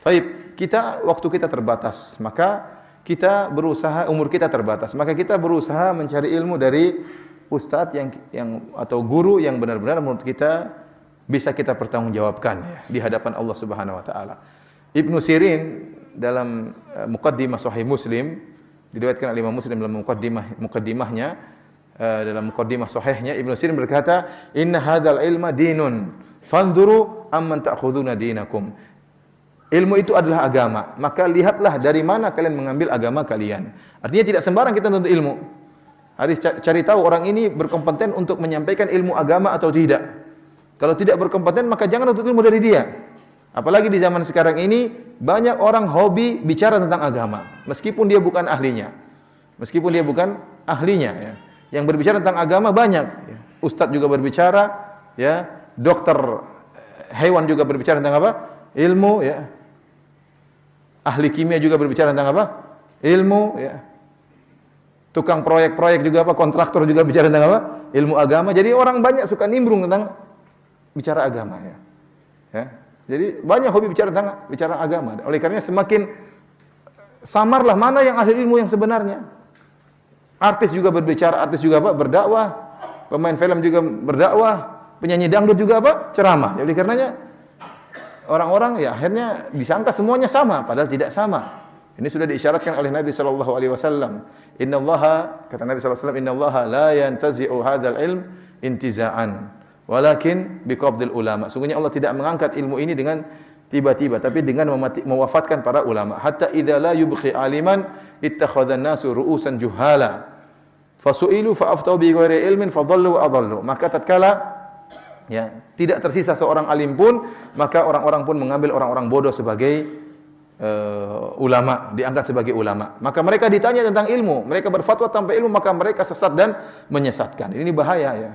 Baik, waktu kita terbatas, maka kita berusaha, umur kita terbatas, maka kita berusaha mencari ilmu dari ustadz yang atau guru yang benar-benar menurut kita bisa kita pertanggungjawabkan di hadapan Allah Subhanahu wa taala. Ibnu Sirin dalam Muqaddimah Sahih Muslim, diriwayatkan oleh Imam Muslim dalam muqaddimahnya, dalam muqaddimah sahihnya, Ibnu Sirin berkata, "Inna hadzal ilma dinun, fanzuru amman ta'khuduna dinakum." Ilmu itu adalah agama, maka lihatlah dari mana kalian mengambil agama kalian. Artinya tidak sembarang kita menuntut ilmu. Harus cari tahu orang ini berkompeten untuk menyampaikan ilmu agama atau tidak. Kalau tidak berkompeten, maka jangan menuntut ilmu dari dia. Apalagi di zaman sekarang ini, banyak orang hobi bicara tentang agama, meskipun dia bukan ahlinya. Meskipun dia bukan ahlinya, ya. Yang berbicara tentang agama banyak. Ya. Ustadz juga berbicara, ya. Dokter hewan juga berbicara tentang apa? Ilmu, ya. Ahli kimia juga berbicara tentang apa? Ilmu, ya. Tukang proyek-proyek juga apa? Kontraktor juga bicara tentang apa? Ilmu agama. Jadi orang banyak suka nimbrung tentang bicara agama, ya. Ya. Jadi banyak hobi bicara tentang bicara agama. Oleh karenanya semakin samarlah mana yang ahli ilmu yang sebenarnya. Artis juga berbicara, artis juga apa? Berdakwah. Pemain film juga berdakwah, penyanyi dangdut juga apa? Ceramah. Jadi karenanya orang-orang ya akhirnya disangka semuanya sama, padahal tidak sama. Ini sudah diisyaratkan oleh Nabi sallallahu alaihi wasallam. Innallaha, kata Nabi sallallahu alaihi wasallam, innallaha la yantazi'u hadzal ilm intiza'an, walakin biqabdil ulama. Sungguhnya Allah tidak mengangkat ilmu ini dengan tiba-tiba, tapi dengan mewafatkan para ulama. Hatta idza la yubqi aliman ittakhadhan nasu ru'usan juhala. Fasu'ilu fa'aftau bi ghairi ilmin fadhallu wa adhallu. Maka tatkala ya, tidak tersisa seorang alim pun, maka orang-orang pun mengambil orang-orang bodoh sebagai ulama, diangkat sebagai ulama. Maka mereka ditanya tentang ilmu, mereka berfatwa tanpa ilmu, maka mereka sesat dan menyesatkan. Ini bahaya, ya.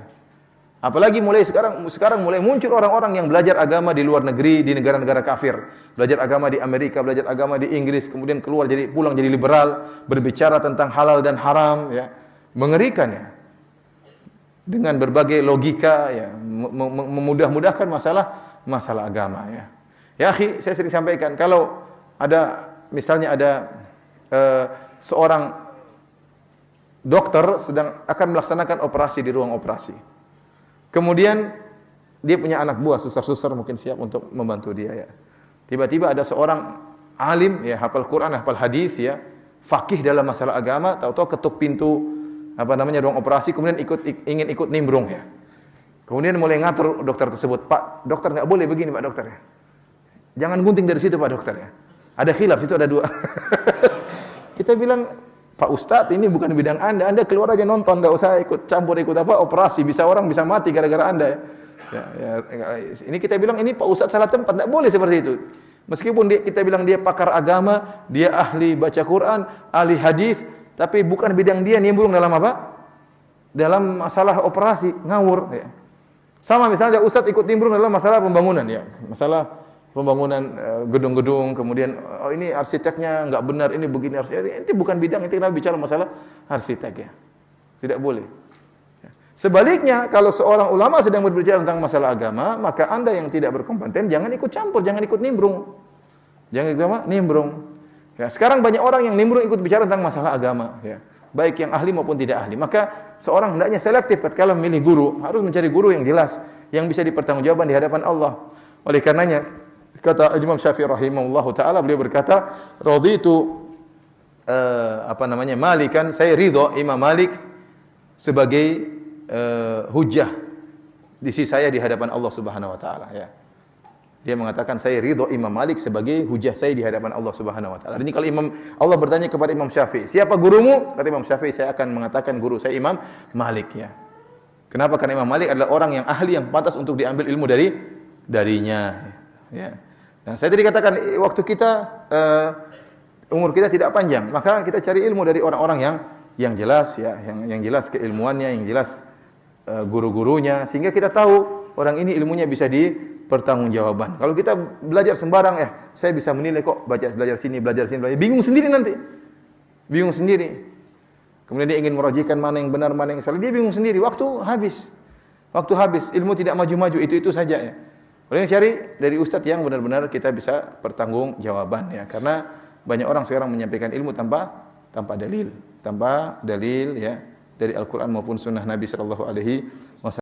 Apalagi mulai sekarang mulai muncul orang-orang yang belajar agama di luar negeri, di negara-negara kafir. Belajar agama di Amerika, belajar agama di Inggris, kemudian pulang jadi liberal, berbicara tentang halal dan haram, ya. Mengerikan, ya. Dengan berbagai logika, ya, memudah-mudahkan masalah agama, ya. Ya, akhi, saya sering sampaikan, kalau misalnya ada seorang dokter akan melaksanakan operasi di ruang operasi. Kemudian dia punya anak buah, suster-suster mungkin siap untuk membantu dia, ya. Tiba-tiba ada seorang alim, ya, hafal Quran, hafal hadis, ya, faqih dalam masalah agama, tahu-tahu ketuk pintu ruang operasi, kemudian ingin ikut nimbrung, ya. Kemudian mulai ngatur dokter tersebut, "Pak, dokter nggak boleh begini, Pak dokter, ya. Jangan gunting dari situ, Pak dokter, ya. Ada khilaf, situ ada dua." Kita bilang, "Pak Ustadz, ini bukan bidang Anda keluar aja nonton, nggak usah ikut campur operasi, orang bisa mati gara-gara Anda, ya." Ini kita bilang, ini Pak Ustadz salah tempat, nggak boleh seperti itu. Meskipun kita bilang dia pakar agama, dia ahli baca Quran, ahli hadis, tapi bukan bidang dia nimbrung dalam apa? Dalam masalah operasi, ngawur, ya. Sama misalnya Ustadz ikut nimbrung dalam masalah pembangunan, ya. Masalah pembangunan gedung-gedung, kemudian ini arsiteknya nggak benar, ini begini, itu bukan bidang, itu kita bicara masalah arsitek, ya. Tidak boleh. Sebaliknya, kalau seorang ulama sedang berbicara tentang masalah agama, maka Anda yang tidak berkompeten jangan ikut campur, jangan ikut nimbrung. Jangan ikut apa? Nimbrung. Ya, sekarang banyak orang yang nimbrung ikut bicara tentang masalah agama, ya. Baik yang ahli maupun tidak ahli. Maka seorang hendaknya selektif tatkala memilih guru, harus mencari guru yang jelas, yang bisa dipertanggungjawabkan di hadapan Allah. Oleh karenanya, kata Imam Syafi'i rahimahullahu taala, beliau berkata, "Raditu Malikan, saya ridho Imam Malik sebagai hujjah di sisi saya di hadapan Allah Subhanahu wa taala, ya." Dia mengatakan, saya ridho Imam Malik sebagai hujah saya di hadapan Allah Subhanahu wa taala. Ini kalau Allah bertanya kepada Imam Syafi'i, "Siapa gurumu?" Kata Imam Syafi'i, "Saya akan mengatakan guru saya Imam Malik," ya. Kenapa? Karena Imam Malik adalah orang yang ahli, yang pantas untuk diambil ilmu darinya, ya. Nah, saya tadi katakan waktu kita umur kita tidak panjang, maka kita cari ilmu dari orang-orang yang jelas, ya, yang jelas keilmuannya, yang jelas guru-gurunya, sehingga kita tahu orang ini ilmunya bisa pertanggungjawaban. Kalau kita belajar sembarang, saya bisa menilai kok, belajar sini, bingung sendiri nanti. Bingung sendiri. Kemudian dia ingin merojikan mana yang benar, mana yang salah, dia bingung sendiri, waktu habis. Ilmu tidak maju-maju, itu saja, ya. Paling cari dari ustadz yang benar-benar kita bisa pertanggungjawaban ya. Karena banyak orang sekarang menyampaikan ilmu tanpa dalil ya dari Al-Qur'an maupun sunnah Nabi sallallahu alaihi wasallam.